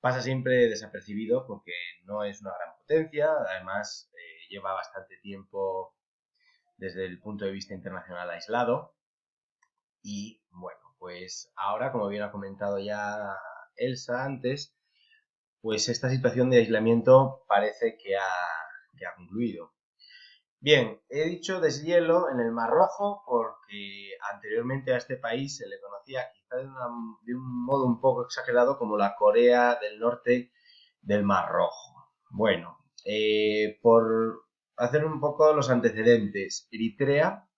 pasa siempre desapercibido porque no es una gran potencia, además lleva bastante tiempo desde el punto de vista internacional aislado. Y bueno, pues ahora, como bien ha comentado ya Elsa antes, pues esta situación de aislamiento parece que ha concluido. Bien, he dicho deshielo en el Mar Rojo porque anteriormente a este país se le conocía quizá de un modo un poco exagerado como la Corea del Norte del Mar Rojo. Bueno, por hacer un poco los antecedentes, Eritrea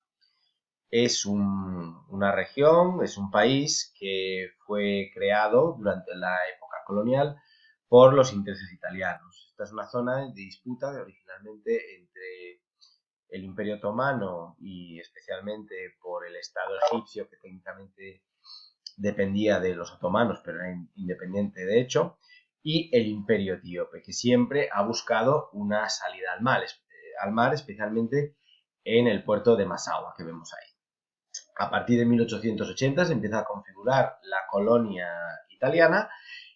es una región, es un país que fue creado durante la época colonial por los intereses italianos. Esta es una zona de disputa originalmente entre el Imperio Otomano y especialmente por el Estado egipcio, que técnicamente dependía de los otomanos, pero era independiente de hecho, y el Imperio Etíope, que siempre ha buscado una salida al mar especialmente en el puerto de Massawa, que vemos ahí. A partir de 1880 se empieza a configurar la colonia italiana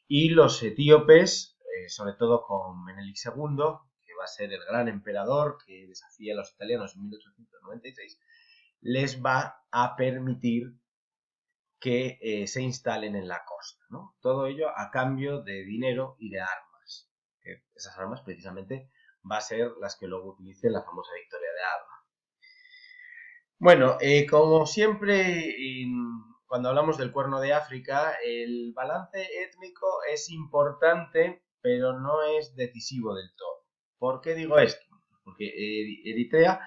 y los etíopes, sobre todo con Menelik II, que va a ser el gran emperador que desafía a los italianos en 1896, les va a permitir que se instalen en la costa, ¿no? Todo ello a cambio de dinero y de armas. Que esas armas precisamente va a ser las que luego utilice la famosa victoria de Alba. Bueno, como siempre, cuando hablamos del Cuerno de África, el balance étnico es importante, pero no es decisivo del todo. ¿Por qué digo esto? Porque Eritrea,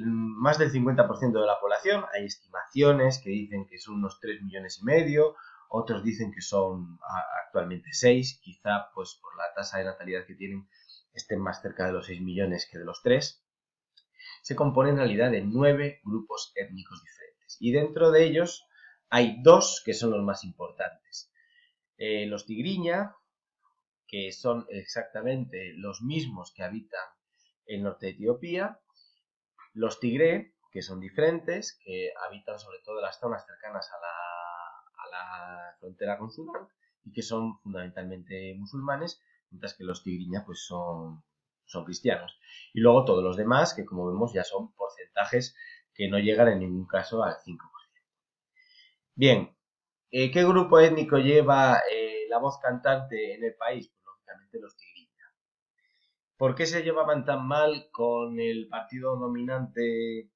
más del 50% de la población, hay estimaciones que dicen que son unos 3 millones y medio, otros dicen que son actualmente 6, quizá pues por la tasa de natalidad que tienen estén más cerca de los 6 millones que de los 3. Se compone en realidad de 9 grupos étnicos diferentes. Y dentro de ellos hay dos que son los más importantes. Los tigriña, que son exactamente los mismos que habitan el norte de Etiopía. Los tigré, que son diferentes, que habitan sobre todo las zonas cercanas a la frontera con Sudán y que son fundamentalmente musulmanes, mientras que los tigriña pues son cristianos. Y luego todos los demás, que como vemos ya son porcentajes que no llegan en ningún caso al 5%. Bien, ¿qué grupo étnico lleva la voz cantante en el país? Pues lógicamente los tigriña. ¿Por qué se llevaban tan mal con el partido dominante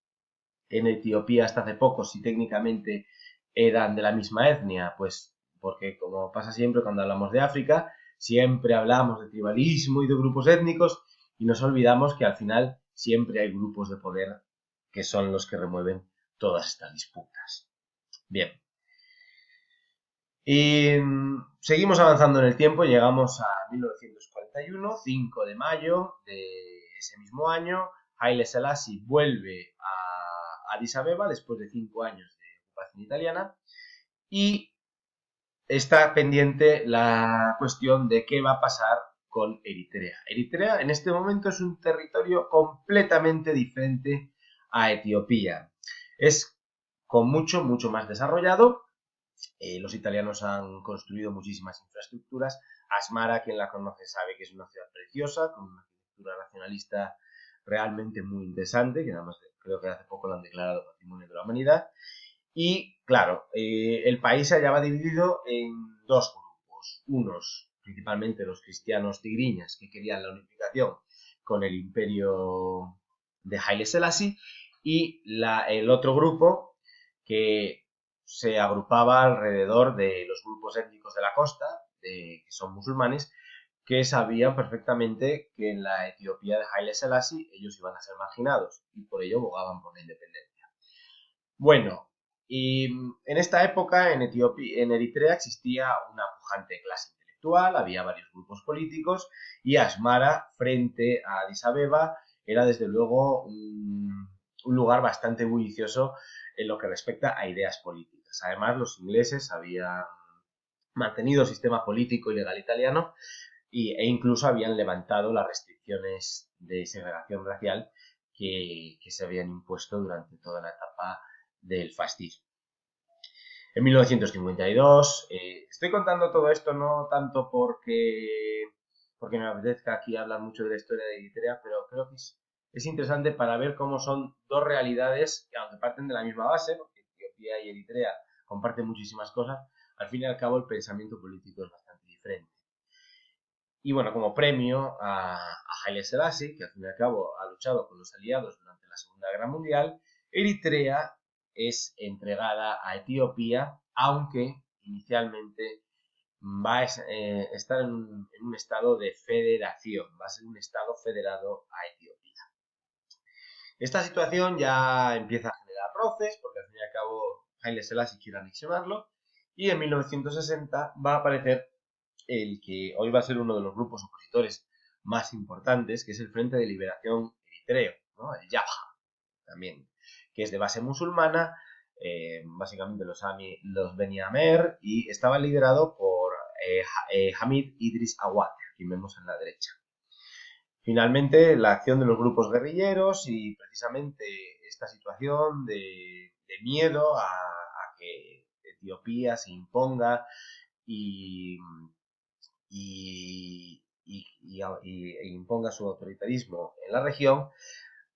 en Etiopía hasta hace poco si técnicamente eran de la misma etnia? Pues porque, como pasa siempre cuando hablamos de África, siempre hablamos de tribalismo y de grupos étnicos y nos olvidamos que al final siempre hay grupos de poder que son los que remueven todas estas disputas. Bien. Y seguimos avanzando en el tiempo, llegamos a 1941, 5 de mayo de ese mismo año, Haile Selassie vuelve a Addis Abeba después de 5 años de ocupación italiana y está pendiente la cuestión de qué va a pasar con Eritrea. Eritrea en este momento es un territorio completamente diferente a Etiopía. Es con mucho más desarrollado. Los italianos han construido muchísimas infraestructuras. Asmara, quien la conoce, sabe que es una ciudad preciosa, con una arquitectura nacionalista realmente muy interesante, que además creo que hace poco lo han declarado Patrimonio de la Humanidad. Y claro, el país se hallaba dividido en dos grupos. Unos, principalmente los cristianos tigriñas, que querían la unificación con el imperio de Haile Selassie, y el otro grupo que se agrupaba alrededor de los grupos étnicos de la costa, que son musulmanes, que sabían perfectamente que en la Etiopía de Haile Selassie ellos iban a ser marginados y por ello abogaban por la independencia. Bueno, y en esta época en Eritrea existía una pujante clase intelectual, había varios grupos políticos y Asmara, frente a Addis Abeba, era desde luego un lugar bastante bullicioso en lo que respecta a ideas políticas. Además, los ingleses habían mantenido el sistema político y legal italiano e incluso habían levantado las restricciones de segregación racial que se habían impuesto durante toda la etapa del fascismo. En 1952, estoy contando todo esto no tanto porque me apetezca aquí hablar mucho de la historia de Eritrea, pero creo que es interesante para ver cómo son dos realidades que, aunque parten de la misma base, porque Etiopía y Eritrea comparten muchísimas cosas, al fin y al cabo el pensamiento político es bastante diferente. Y bueno, como premio a Haile Selassie, que al fin y al cabo ha luchado con los aliados durante la Segunda Guerra Mundial, Eritrea es entregada a Etiopía, aunque inicialmente va a estar en un estado de federación, va a ser un estado federado a Etiopía. Esta situación ya empieza a generar roces, porque al fin y al cabo Haile Selassie quiere anexionarlo, y en 1960 va a aparecer el que hoy va a ser uno de los grupos opositores más importantes, que es el Frente de Liberación Eritreo, ¿no? El Jabha, también, que es de base musulmana, básicamente los Beni Amer, y estaba liderado por Hamid Idris Awad, que vemos en la derecha. Finalmente, la acción de los grupos guerrilleros y precisamente esta situación de miedo a que Etiopía se imponga y, e imponga su autoritarismo en la región,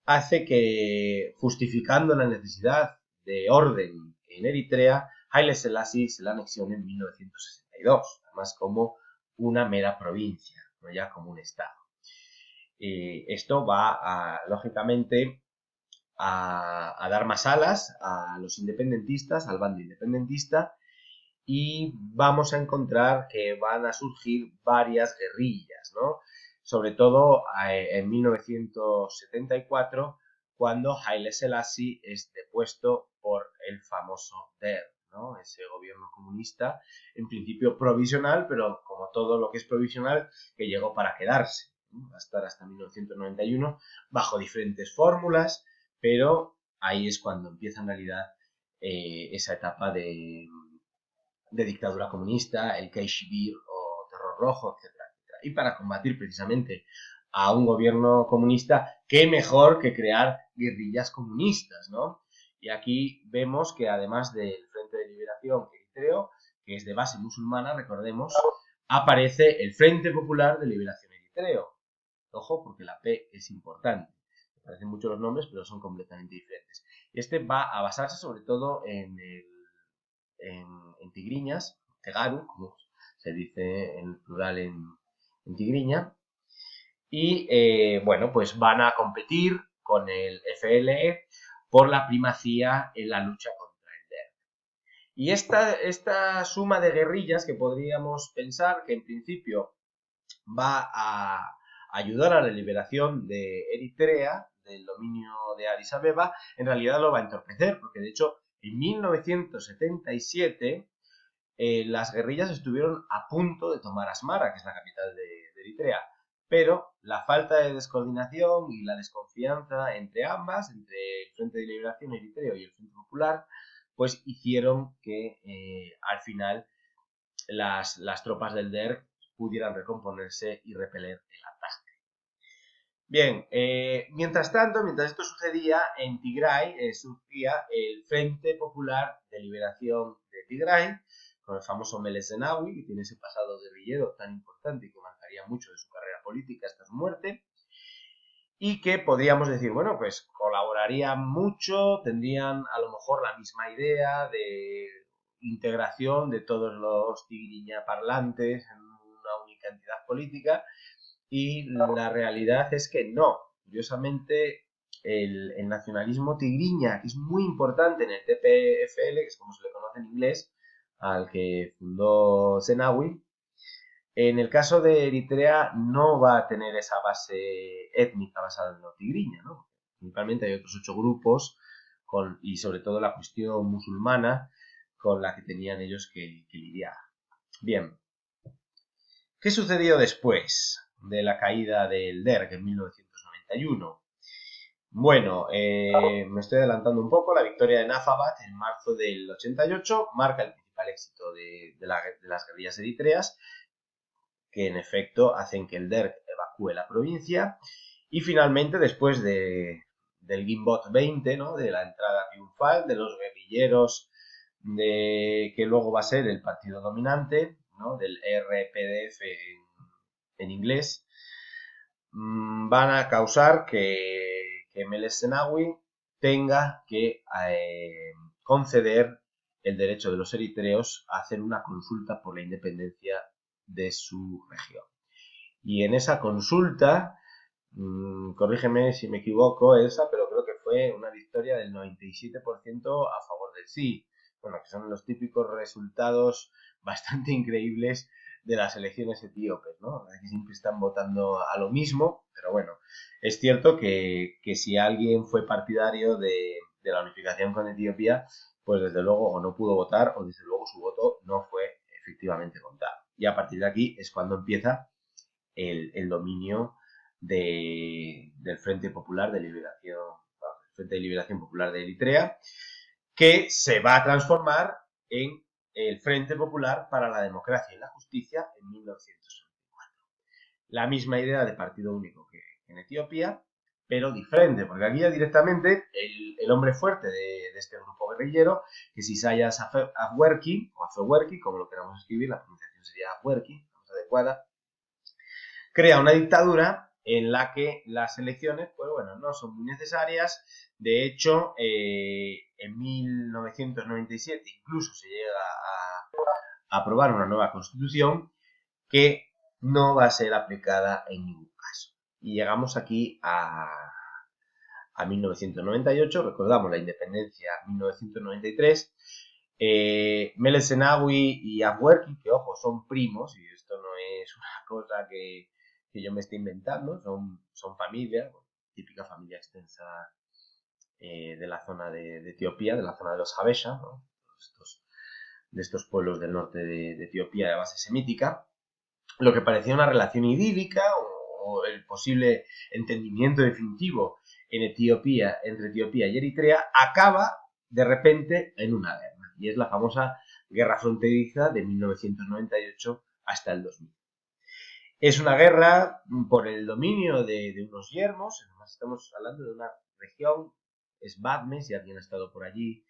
hace que, justificando la necesidad de orden en Eritrea, Haile Selassie se la anexione en 1962, además como una mera provincia, no ya como un estado. Esto va, lógicamente, a dar más alas a los independentistas, al bando independentista, y vamos a encontrar que van a surgir varias guerrillas, ¿no? Sobre todo en 1974, cuando Haile Selassie es depuesto por el famoso DER, ¿no? Ese gobierno comunista, en principio provisional, pero como todo lo que es provisional, que llegó para quedarse, ¿no? Va a estar hasta 1991 bajo diferentes fórmulas, pero ahí es cuando empieza en realidad esa etapa de dictadura comunista, el KGB o terror rojo, etcétera, etcétera. Y para combatir precisamente a un gobierno comunista, qué mejor que crear guerrillas comunistas, ¿no? Y aquí vemos que además del Frente de Liberación Eritreo, que es de base musulmana, recordemos, aparece el Frente Popular de Liberación Eritreo. Ojo, porque la P es importante. Me parecen mucho los nombres, pero son completamente diferentes. Este va a basarse sobre todo en tigriñas, tegaru, como se dice en plural en tigriña, y bueno, pues van a competir con el FLE por la primacía en la lucha contra el DER. Y esta suma de guerrillas que podríamos pensar que en principio va a ayudar a la liberación de Eritrea, del dominio de Addis Abeba, en realidad lo va a entorpecer, porque de hecho en 1977 las guerrillas estuvieron a punto de tomar Asmara, que es la capital de Eritrea, pero la falta de descoordinación y la desconfianza entre ambas, entre el Frente de Liberación Eritreo y el Frente Popular, pues hicieron que al final las tropas del DER pudieran recomponerse y repeler el ataque. Bien, mientras tanto, mientras esto sucedía, en Tigray surgía el Frente Popular de Liberación de Tigray, con el famoso Meles Zenawi, que tiene ese pasado guerrillero tan importante y que marcaría mucho de su carrera política hasta su muerte, y que podríamos decir, bueno, pues colaborarían mucho, tendrían a lo mejor la misma idea de integración de todos los tigriña parlantes en una única entidad política, y la realidad es que no. Curiosamente, el nacionalismo tigriña, que es muy importante en el TPFL, que es como se le conoce en inglés, al que fundó Zenawi, en el caso de Eritrea no va a tener esa base étnica basada en lo tigriña, ¿no? Principalmente hay otros 8 grupos y sobre todo la cuestión musulmana con la que tenían ellos que lidiar. Bien, ¿qué sucedió después de la caída del DERG en 1991? Bueno, me estoy adelantando un poco. La victoria de Nafabat en marzo del 88 marca el principal éxito de las guerrillas eritreas, que en efecto hacen que el DERG evacúe la provincia, y finalmente, después del Gimbot 20, ¿no? De la entrada triunfal de los guerrilleros que luego va a ser el partido dominante, ¿no? Del RPDF en inglés, van a causar que Meles Zenawi tenga que conceder el derecho de los eritreos a hacer una consulta por la independencia de su región. Y en esa consulta, corrígeme si me equivoco, Elsa, pero creo que fue una victoria del 97% a favor del sí. Bueno, que son los típicos resultados bastante increíbles de las elecciones etíopes, ¿no? Que siempre están votando a lo mismo, pero bueno, es cierto que si alguien fue partidario de la unificación con Etiopía, pues desde luego o no pudo votar o desde luego su voto no fue efectivamente contado. Y a partir de aquí es cuando empieza el dominio del Frente Popular de Liberación, el Frente de Liberación Popular de Eritrea, que se va a transformar en el Frente Popular para la Democracia y la Justicia en 1994. La misma idea de partido único que en Etiopía, pero diferente, porque aquí ya directamente el hombre fuerte de este grupo guerrillero, que es Isaias Afwerki, o Afwerki, como lo queramos escribir, la pronunciación sería Afwerki, más adecuada, crea una dictadura en la que las elecciones, pues bueno, no son muy necesarias. De hecho, en 1997 incluso se llega a aprobar una nueva constitución que no va a ser aplicada en ningún caso. Y llegamos aquí a 1998, recordamos la independencia 1993. Meles Zenawi y Afwerki, que ojo, son primos, y esto no es una cosa que yo me esté inventando, son familia, bueno, típica familia extensa de la zona de Etiopía, de la zona de los Habesha, ¿no? De estos pueblos del norte de Etiopía de base semítica. Lo que parecía una relación idílica o el posible entendimiento definitivo en Etiopía, entre Etiopía y Eritrea, acaba de repente en una guerra. Y es la famosa guerra fronteriza de 1998 hasta el 2000. Es una guerra por el dominio de unos yermos, además estamos hablando de una región, es Badme, si alguien ha estado por allí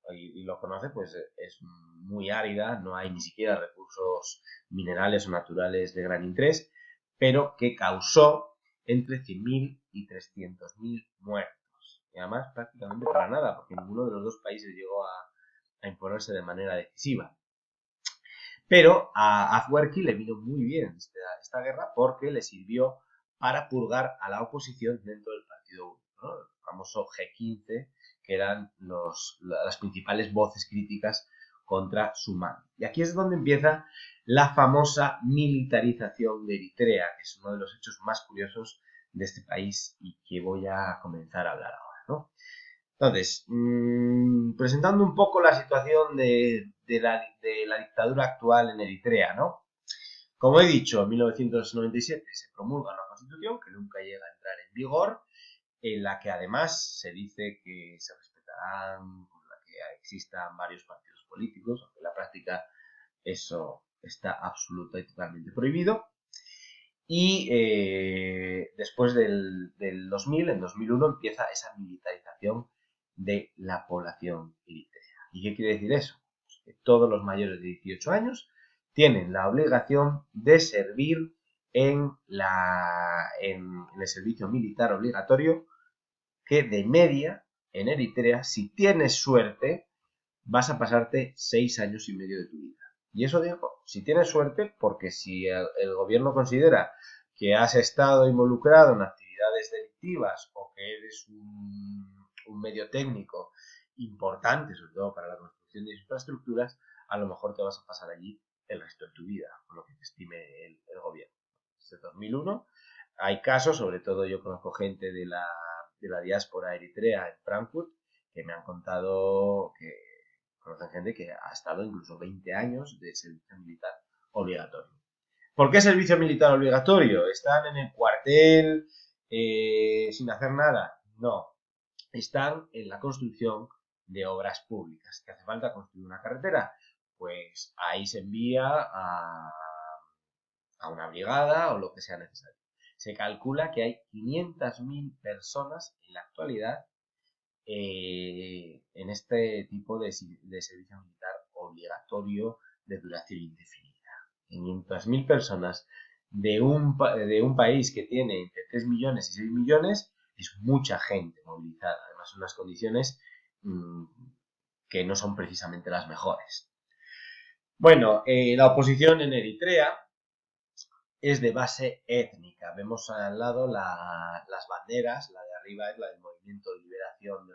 y lo conoce, pues es muy árida, no hay ni siquiera recursos minerales o naturales de gran interés, pero que causó entre 100.000 y 300.000 muertos. Y además prácticamente para nada, porque ninguno de los dos países llegó a imponerse de manera decisiva. Pero a Afwerki le vino muy bien esta guerra porque le sirvió para purgar a la oposición dentro del Partido Único, ¿no? El famoso G15, que eran las principales voces críticas contra su mando. Y aquí es donde empieza la famosa militarización de Eritrea, que es uno de los hechos más curiosos de este país y que voy a comenzar a hablar ahora, ¿no? Entonces, presentando un poco la situación de la dictadura actual en Eritrea, ¿no? Como he dicho, en 1997 se promulga una constitución que nunca llega a entrar en vigor, en la que además se dice que se respetarán, que existan varios partidos políticos, aunque en la práctica eso está absoluta y totalmente prohibido. Y después del 2000, en 2001, empieza esa militarización de la población eritrea. ¿Y qué quiere decir eso? Pues que todos los mayores de 18 años tienen la obligación de servir en el servicio militar obligatorio, que de media en Eritrea, si tienes suerte, vas a pasarte 6 años y medio de tu vida. Y eso digo, si tienes suerte, porque si el gobierno considera que has estado involucrado en actividades delictivas o que eres un medio técnico importante, sobre todo para la construcción de infraestructuras, a lo mejor te vas a pasar allí el resto de tu vida, con lo que te estime el gobierno. Desde 2001 hay casos, sobre todo yo conozco gente de la diáspora eritrea en Frankfurt, que me han contado que conocen gente que ha estado incluso 20 años de servicio militar obligatorio. ¿Por qué servicio militar obligatorio? ¿Están en el cuartel sin hacer nada? No. Están en la construcción de obras públicas. ¿Que hace falta construir una carretera? Pues ahí se envía a una brigada o lo que sea necesario. Se calcula que hay 500.000 personas en la actualidad en este tipo de servicio militar obligatorio de duración indefinida. 500.000 personas de un país que tiene entre 3 millones y 6 millones es mucha gente movilizada. Además, unas condiciones que no son precisamente las mejores. Bueno, la oposición en Eritrea es de base étnica. Vemos al lado las banderas, la de arriba es la del Movimiento de Liberación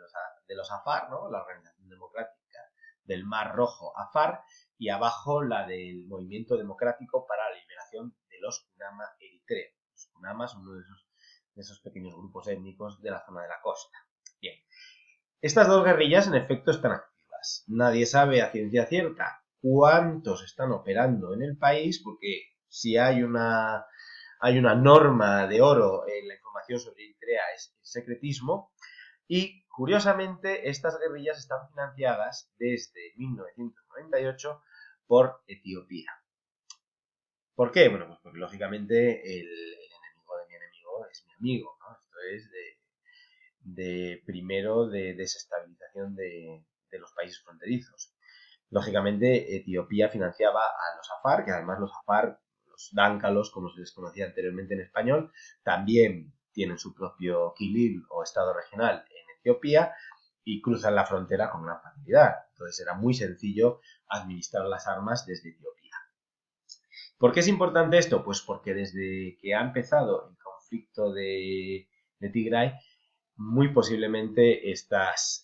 de los AFAR, ¿no? La Organización Democrática del Mar Rojo, AFAR, y abajo la del Movimiento Democrático para la Liberación de los Kunama Eritrea. Los Kunama son uno de esos pequeños grupos étnicos de la zona de la costa. Bien, estas dos guerrillas en efecto están activas. Nadie sabe a ciencia cierta cuántos están operando en el país, porque si hay una norma de oro en la información sobre Eritrea es el secretismo, y curiosamente estas guerrillas están financiadas desde 1998 por Etiopía. ¿Por qué? Bueno, pues porque lógicamente el enemigo de mi enemigo es mi amigo, ¿no? Esto es primero de desestabilización de los países fronterizos. Lógicamente, Etiopía financiaba a los AFAR, que además los AFAR, los dáncalos, como se les conocía anteriormente en español, también tienen su propio Kilil o estado regional en Etiopía y cruzan la frontera con gran facilidad. Entonces era muy sencillo administrar las armas desde Etiopía. ¿Por qué es importante esto? Pues porque desde que ha empezado el conflicto de Tigray, muy posiblemente estas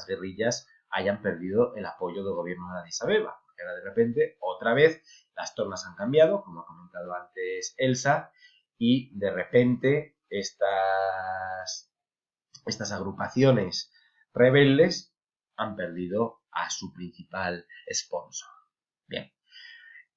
guerrillas hayan perdido el apoyo del gobierno de Addis Abeba. Porque ahora de repente, otra vez, las tornas han cambiado, como ha comentado antes Elsa, y de repente estas agrupaciones rebeldes han perdido a su principal sponsor. Bien.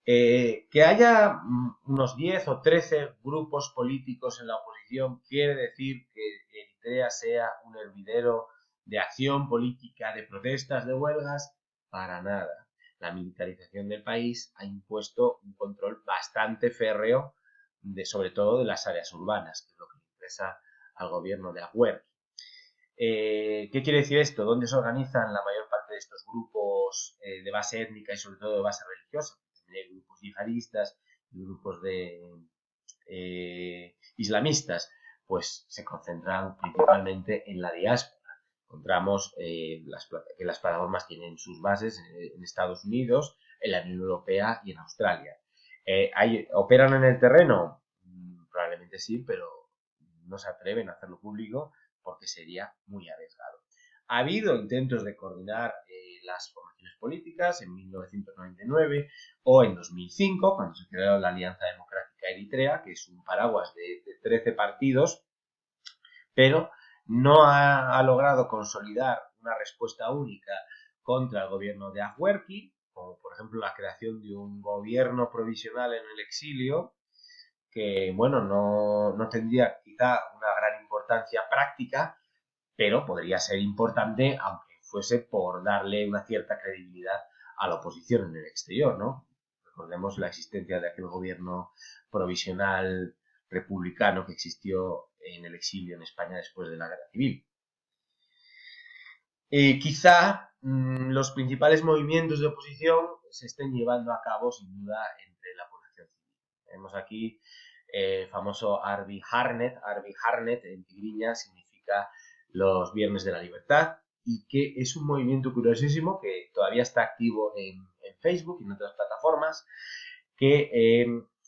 Que haya unos 10 o 13 grupos políticos en la oposición quiere decir que Eritrea sea un hervidero de acción política, de protestas, de huelgas. Para nada. La militarización del país ha impuesto un control bastante férreo, sobre todo de las áreas urbanas, que es lo que le interesa al gobierno de Afwerki. ¿Qué quiere decir esto? ¿Dónde se organizan la mayor parte de estos grupos de base étnica y sobre todo de base religiosa? Hay grupos yihadistas y grupos islamistas, pues se concentran principalmente en la diáspora. Encontramos que las plataformas tienen sus bases en Estados Unidos, en la Unión Europea y en Australia. ¿Operan en el terreno? Probablemente sí, pero no se atreven a hacerlo público porque sería muy arriesgado. Ha habido intentos de coordinar las formaciones políticas en 1999 o en 2005, cuando se creó la Alianza Democrática Eritrea, que es un paraguas de 13 partidos, pero no ha logrado consolidar una respuesta única contra el gobierno de Afwerki, como por ejemplo la creación de un gobierno provisional en el exilio, que bueno, no tendría quizá una gran importancia práctica, pero podría ser importante, aunque fuese por darle una cierta credibilidad a la oposición en el exterior, ¿no? Recordemos la existencia de aquel gobierno provisional republicano que existió en el exilio en España después de la Guerra Civil. Quizá los principales movimientos de oposición se estén llevando a cabo, sin duda, entre la población civil. Vemos aquí el famoso Arbi Harnet. Arbi Harnet en tigriña significa los Viernes de la Libertad, y que es un movimiento curiosísimo que todavía está activo en Facebook y en otras plataformas, que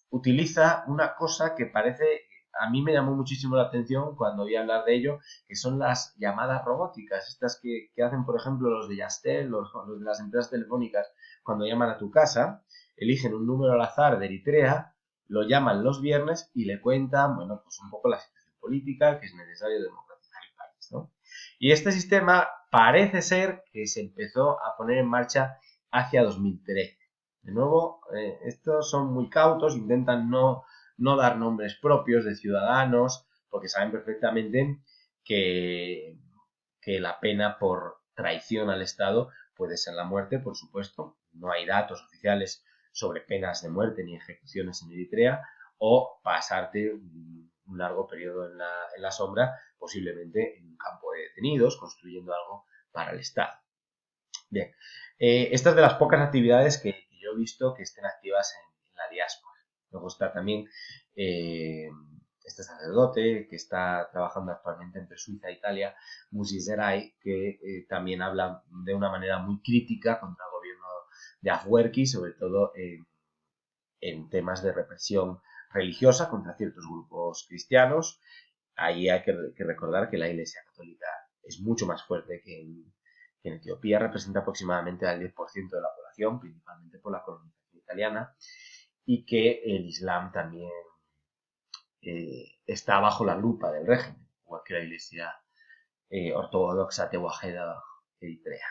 utiliza una cosa que parece, a mí me llamó muchísimo la atención cuando oí hablar de ello, que son las llamadas robóticas, estas que hacen, por ejemplo, los de Yastel, los de las empresas telefónicas, cuando llaman a tu casa, eligen un número al azar de Eritrea, lo llaman los viernes y le cuentan, bueno, pues un poco la situación política, que es necesario democratizar el país, ¿no? Y este sistema parece ser que se empezó a poner en marcha hacia 2013. De nuevo, estos son muy cautos, intentan no dar nombres propios de ciudadanos, porque saben perfectamente que la pena por traición al Estado puede ser la muerte, por supuesto. No hay datos oficiales sobre penas de muerte ni ejecuciones en Eritrea, o pasarte un largo periodo en la sombra, posiblemente en un campo de detenidos, construyendo algo para el Estado. Bien, esta es de las pocas actividades que yo he visto que estén activas en la diáspora. Luego está también este sacerdote que está trabajando actualmente entre Suiza e Italia, Musi Zerai, que también habla de una manera muy crítica contra el gobierno de Afwerki, sobre todo en temas de represión religiosa contra ciertos grupos cristianos. Ahí hay que recordar que la Iglesia Católica es mucho más fuerte que en Etiopía, representa aproximadamente al 10% de la población, principalmente por la colonización italiana, y que el Islam también está bajo la lupa del régimen, igual que la Iglesia ortodoxa tehuajeda eritrea.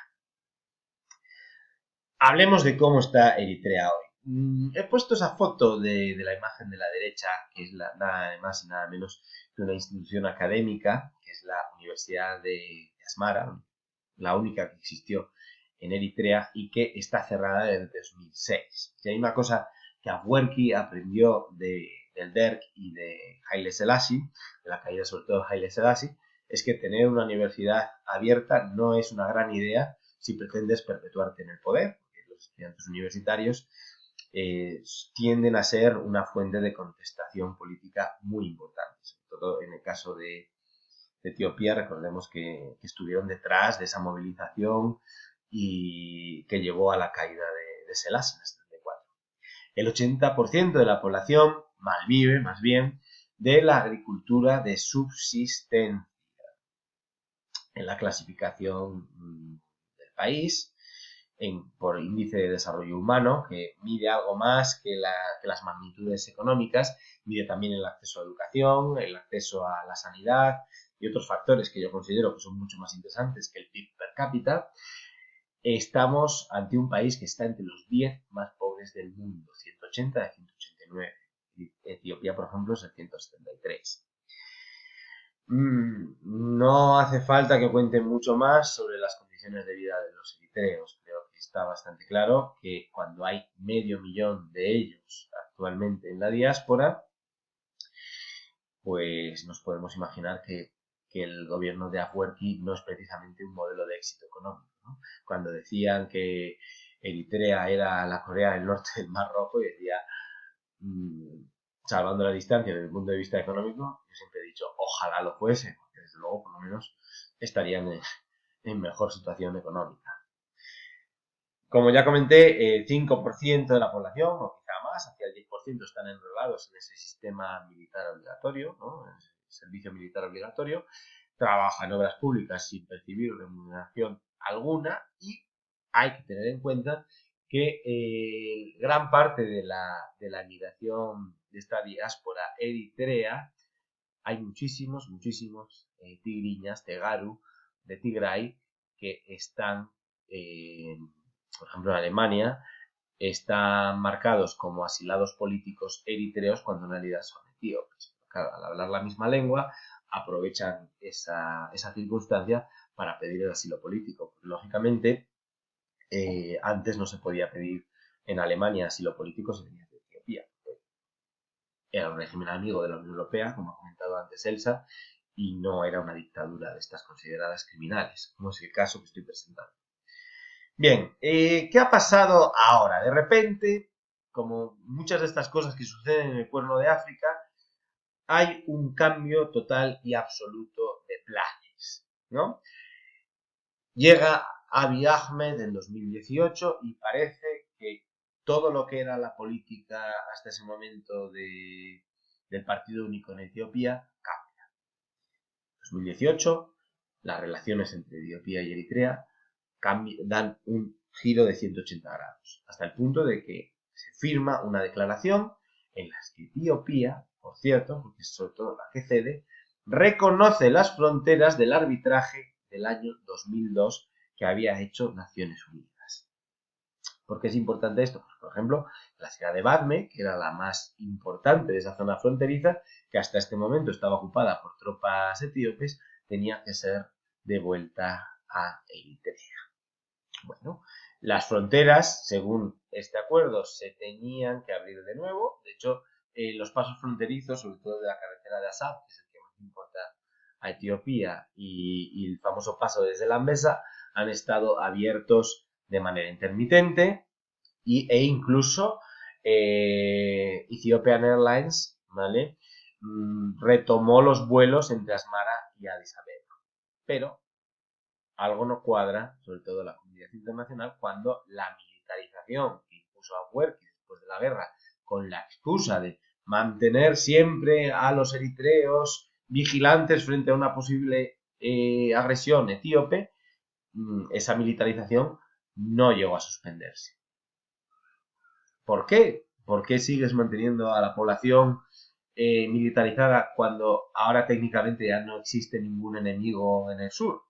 Hablemos de cómo está Eritrea hoy. He puesto esa foto de la imagen de la derecha, que es nada más y nada menos que una institución académica, que es la Universidad de Asmara, la única que existió en Eritrea y que está cerrada desde 2006. Si hay una cosa que Afwerki aprendió del Derg y de Haile Selassie, de la caída sobre todo de Haile Selassie, es que tener una universidad abierta no es una gran idea si pretendes perpetuarte en el poder, porque los estudiantes universitarios tienden a ser una fuente de contestación política muy importante, sobre todo en el caso de Etiopía. Recordemos que estuvieron detrás de esa movilización y que llevó a la caída de Selassie en el 74. El 80% de la población malvive, más bien, de la agricultura de subsistencia. En la clasificación del país, por índice de desarrollo humano, que mide algo más que las magnitudes económicas, mide también el acceso a educación, el acceso a la sanidad y otros factores que yo considero que son mucho más interesantes que el PIB per cápita. Estamos ante un país que está entre los 10 más pobres del mundo, 180 de 189. Etiopía, por ejemplo, es el 173. No hace falta que cuente mucho más sobre las condiciones de vida de los eritreos. Creo que está bastante claro que cuando hay 500.000 de ellos actualmente en la diáspora, pues nos podemos imaginar que el gobierno de Afwerki no es precisamente un modelo de éxito económico, ¿no? Cuando decían que Eritrea era la Corea del Norte del Mar Rojo, y decía, salvando la distancia desde el punto de vista económico, yo siempre he dicho, ojalá lo fuese, porque desde luego por lo menos estarían en mejor situación económica. Como ya comenté, el 5% de la población, o quizá más, hacia el 10%, están enrolados en ese sistema militar obligatorio, ¿no? En ese servicio militar obligatorio, trabaja en obras públicas sin percibir remuneración alguna, y hay que tener en cuenta que gran parte de la migración de esta diáspora eritrea, hay muchísimos tigriñas, tegaru, de Tigray, que están, por ejemplo en Alemania, están marcados como asilados políticos eritreos cuando en realidad son etíopes. Claro, al hablar la misma lengua, aprovechan esa circunstancia para pedir el asilo político. Lógicamente, antes no se podía pedir en Alemania asilo político si venías de Etiopía. Era un régimen amigo de la Unión Europea, como ha comentado antes Elsa, y no era una dictadura de estas consideradas criminales, como es el caso que estoy presentando. Bien, ¿qué ha pasado ahora? De repente, como muchas de estas cosas que suceden en el Cuerno de África, hay un cambio total y absoluto de planes, ¿no? Llega Abiy Ahmed en 2018 y parece que todo lo que era la política hasta ese momento del Partido Único en Etiopía cambia. En 2018, las relaciones entre Etiopía y Eritrea dan un giro de 180 grados, hasta el punto de que se firma una declaración en la que Etiopía, por cierto, porque es sobre todo la que cede, reconoce las fronteras del arbitraje del año 2002 que había hecho Naciones Unidas. ¿Por qué es importante esto? Pues, por ejemplo, la ciudad de Badme, que era la más importante de esa zona fronteriza, que hasta este momento estaba ocupada por tropas etíopes, tenía que ser devuelta a Eritrea. Bueno, las fronteras, según este acuerdo, se tenían que abrir de nuevo. De hecho, los pasos fronterizos, sobre todo de la carretera de Assab, que es el que más importa a Etiopía, y el famoso paso desde Lambesa, han estado abiertos de manera intermitente e incluso Ethiopian Airlines, ¿vale? Retomó los vuelos entre Asmara y Addis Abeba. Pero algo no cuadra, sobre todo en la comunidad internacional, cuando la militarización que impuso Afwerki después de la guerra, con la excusa de mantener siempre a los eritreos vigilantes frente a una posible agresión etíope, esa militarización no llegó a suspenderse. ¿Por qué? ¿Por qué sigues manteniendo a la población militarizada cuando ahora técnicamente ya no existe ningún enemigo en el sur?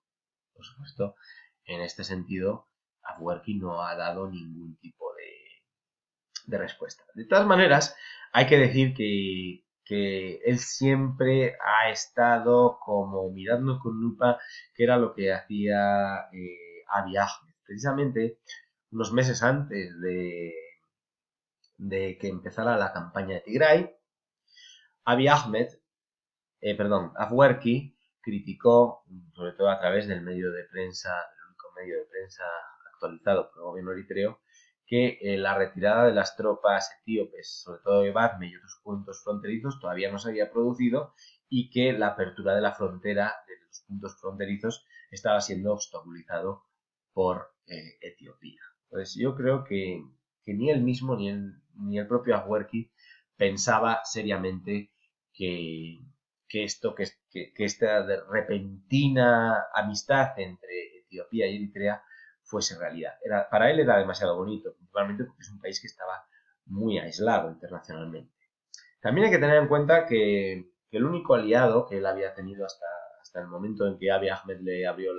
Por supuesto, en este sentido, Afwerki no ha dado ningún tipo de respuesta. De todas maneras, hay que decir que él siempre ha estado como mirando con lupa qué era lo que hacía Abiy Ahmed. Precisamente unos meses antes de que empezara la campaña de Tigray, Abiy Ahmed, Afwerki criticó, sobre todo a través del medio de prensa, el único medio de prensa actualizado por el gobierno eritreo, que la retirada de las tropas etíopes, sobre todo de Batme y otros puntos fronterizos, todavía no se había producido y que la apertura de la frontera, de los puntos fronterizos, estaba siendo obstaculizado por Etiopía. Entonces yo creo que ni él mismo ni el propio Afwerki pensaba seriamente que esta repentina amistad entre Etiopía y Eritrea fuese realidad. Para él era demasiado bonito, principalmente porque es un país que estaba muy aislado internacionalmente. También hay que tener en cuenta que el único aliado que él había tenido hasta el momento en que Abiy Ahmed le abrió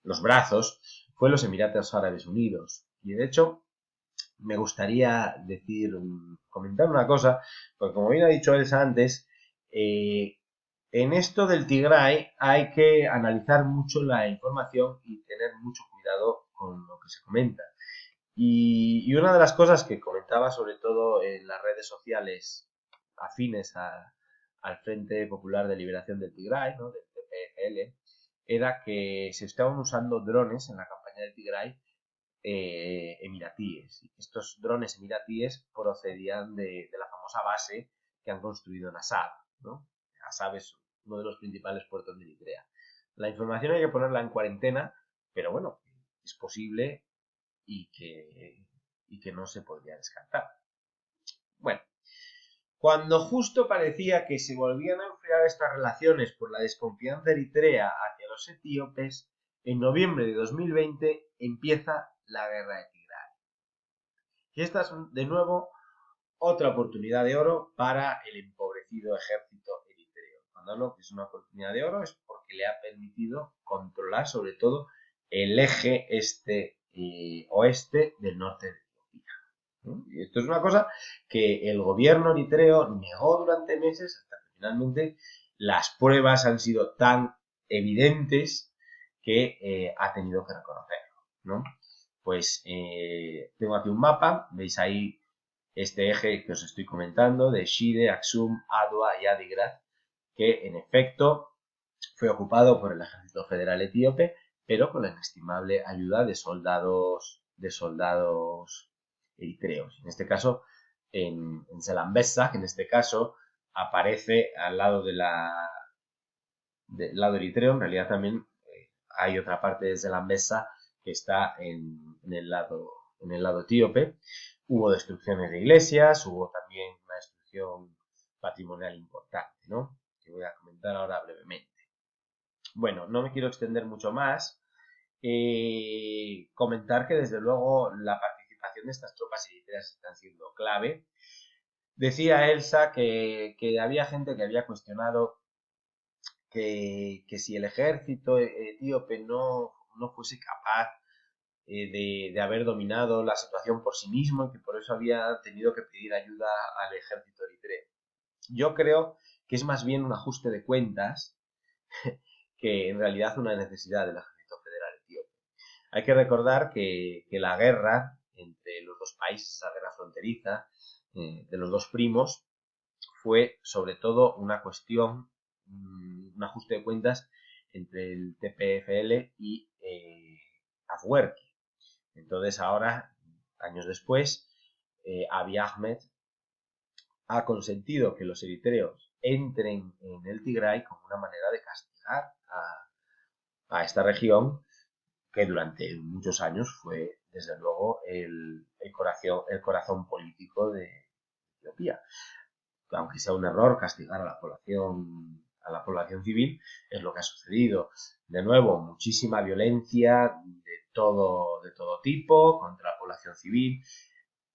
los brazos fue los Emiratos Árabes Unidos. Y de hecho, me gustaría comentar una cosa, porque como bien ha dicho Elsa antes, en esto del Tigray hay que analizar mucho la información y tener mucho cuidado con lo que se comenta. Y una de las cosas que comentaba sobre todo en las redes sociales afines al Frente Popular de Liberación del Tigray, ¿no?, del TPLF, era que se estaban usando drones en la campaña del Tigray emiratíes. Estos drones emiratíes procedían de la famosa base que han construido en Assab, ¿no? Assab es uno de los principales puertos de Eritrea. La información hay que ponerla en cuarentena, pero bueno, es posible y que no se podría descartar. Bueno, cuando justo parecía que se volvían a enfriar estas relaciones por la desconfianza eritrea hacia los etíopes, en noviembre de 2020 empieza la guerra de Tigray. Y esta es, de nuevo, otra oportunidad de oro para el empobrecido ejército eritreo. Cuando hablo que es una oportunidad de oro es porque le ha permitido controlar sobre todo el eje oeste del norte de Etiopía. Y esto es una cosa que el gobierno eritreo negó durante meses hasta que finalmente las pruebas han sido tan evidentes que ha tenido que reconocerlo, ¿no? Pues tengo aquí un mapa, veis ahí este eje que os estoy comentando de Shide, Aksum, Adwa y Adigrat, que en efecto fue ocupado por el ejército federal etíope, pero con la inestimable ayuda de soldados eritreos. En este caso, en Zelambesa, que en este caso aparece al lado del lado eritreo. En realidad también hay otra parte de Zelambesa que está en el lado etíope. Hubo destrucciones de iglesias, hubo también una destrucción patrimonial importante, ¿no?, que voy a comentar ahora brevemente. Bueno, no me quiero extender mucho más. Comentar que desde luego la participación de estas tropas eritreas está siendo clave. Decía Elsa que había gente que había cuestionado que si el ejército etíope no fuese capaz de haber dominado la situación por sí mismo y que por eso había tenido que pedir ayuda al ejército eritreo. Yo creo que es más bien un ajuste de cuentas que en realidad una necesidad del ejército federal etíope. Hay que recordar que la guerra entre los dos países, esa guerra fronteriza de los dos primos, fue sobre todo una cuestión, un ajuste de cuentas entre el TPFL y Afwerki. Entonces ahora, años después, Abiy Ahmed ha consentido que los eritreos entren en el Tigray como una manera de castigar a esta región que durante muchos años fue, desde luego, el corazón político de Etiopía. Aunque sea un error castigar a la población civil, es lo que ha sucedido. De nuevo, muchísima violencia de todo tipo contra la población civil.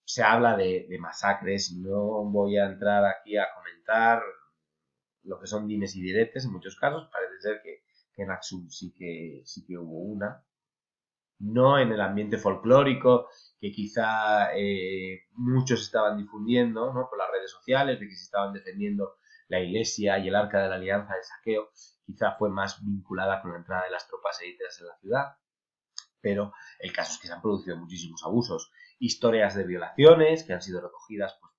Se habla de masacres, no voy a entrar aquí a comentar lo que son dimes y diretes en muchos casos. Parece ser que en Aksum sí que hubo una, no en el ambiente folclórico que quizá muchos estaban difundiendo, ¿no?, por las redes sociales, de que se estaban defendiendo la iglesia y el arca de la alianza del saqueo. Quizá fue más vinculada con la entrada de las tropas eritreas en la ciudad, pero el caso es que se han producido muchísimos abusos, historias de violaciones que han sido recogidas pues,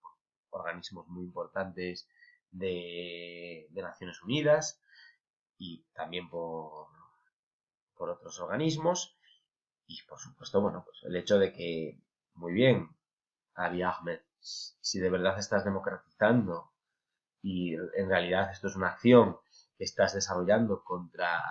por organismos muy importantes de Naciones Unidas y también por otros organismos. Y por supuesto, bueno, pues el hecho de que, muy bien, Abiy Ahmed, si de verdad estás democratizando y en realidad esto es una acción que estás desarrollando contra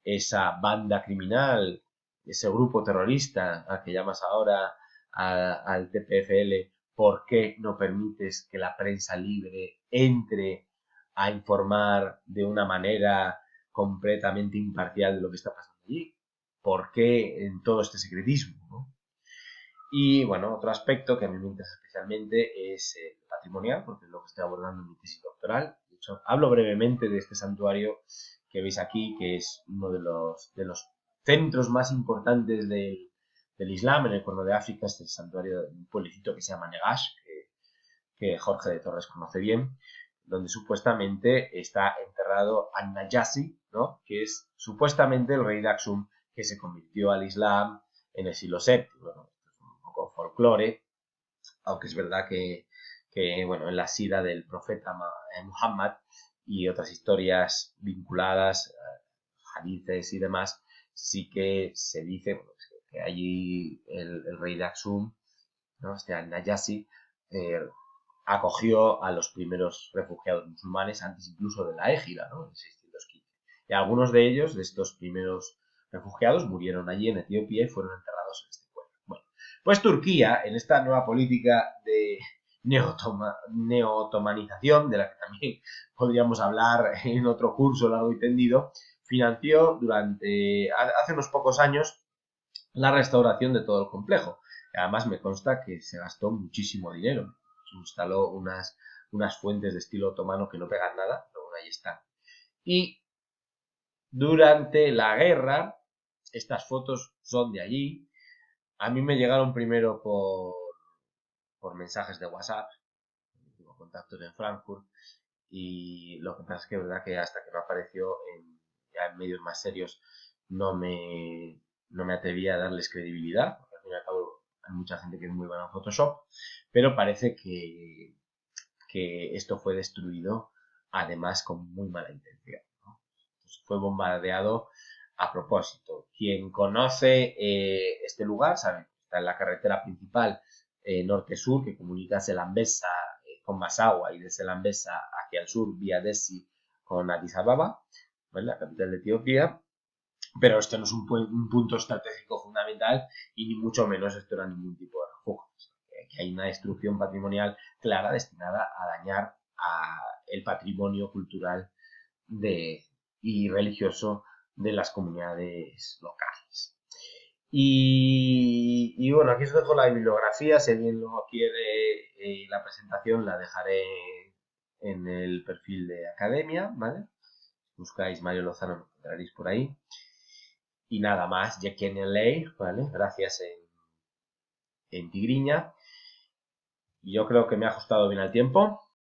esa banda criminal, ese grupo terrorista al que llamas ahora al TPFL, ¿por qué no permites que la prensa libre entre a informar de una manera completamente imparcial de lo que está pasando allí? ¿Por qué en todo este secretismo, ¿no? Y bueno, otro aspecto que a mí me interesa especialmente es el patrimonial, porque es lo que estoy abordando en mi tesis doctoral. De hecho, hablo brevemente de este santuario que veis aquí, que es uno de los centros más importantes del Islam en el Cuerno de África. Es el santuario de un pueblecito que se llama Negash, que Jorge de Torres conoce bien, donde supuestamente está enterrado An-Najasi, ¿no?, que es supuestamente el rey de Aksum que se convirtió al Islam en el siglo VII. Bueno, esto es un poco folclore, aunque es verdad que bueno, en la sira del profeta Muhammad y otras historias vinculadas, hadices y demás, sí que se dice, bueno, que allí el rey de Aksum, ¿no?, este Al-Najasi, acogió a los primeros refugiados musulmanes antes incluso de la égida, ¿no?, en 615. Y algunos de ellos, de estos primeros refugiados, murieron allí en Etiopía y fueron enterrados en este pueblo. Bueno, pues Turquía, en esta nueva política de neo-otomanización, de la que también podríamos hablar en otro curso largo y tendido, financió hace unos pocos años la restauración de todo el complejo. Además me consta que se gastó muchísimo dinero. Se instaló unas fuentes de estilo otomano que no pegan nada, pero bueno, ahí están. Y durante la guerra, estas fotos son de allí. A mí me llegaron primero por mensajes de WhatsApp, tengo contactos en Frankfurt, y lo que pasa es que es verdad que hasta que no apareció ya en medios más serios no me atrevía a darles credibilidad, porque al fin y al cabo hay mucha gente que es muy buena en Photoshop, pero parece que esto fue destruido además con muy mala intención, ¿no? Entonces fue bombardeado a propósito. Quien conoce este lugar sabe que está en la carretera principal norte-sur que comunica Selambesa con Massawa y de Selambesa hacia el sur vía Dessi con Addis Ababa, ¿vale?, la capital de Etiopía. Pero esto no es un punto estratégico fundamental y ni mucho menos esto era ningún tipo de refugio. Que hay una destrucción patrimonial clara destinada a dañar el patrimonio cultural y religioso de las comunidades locales. Y bueno, aquí os dejo la bibliografía, si alguien lo quiere, la presentación la dejaré en el perfil de Academia, ¿vale? Buscáis Mario Lozano, me encontraréis por ahí. Y nada más, Jackie en LA, ¿vale? Gracias en Tigriña. Y yo creo que me ha ajustado bien al tiempo.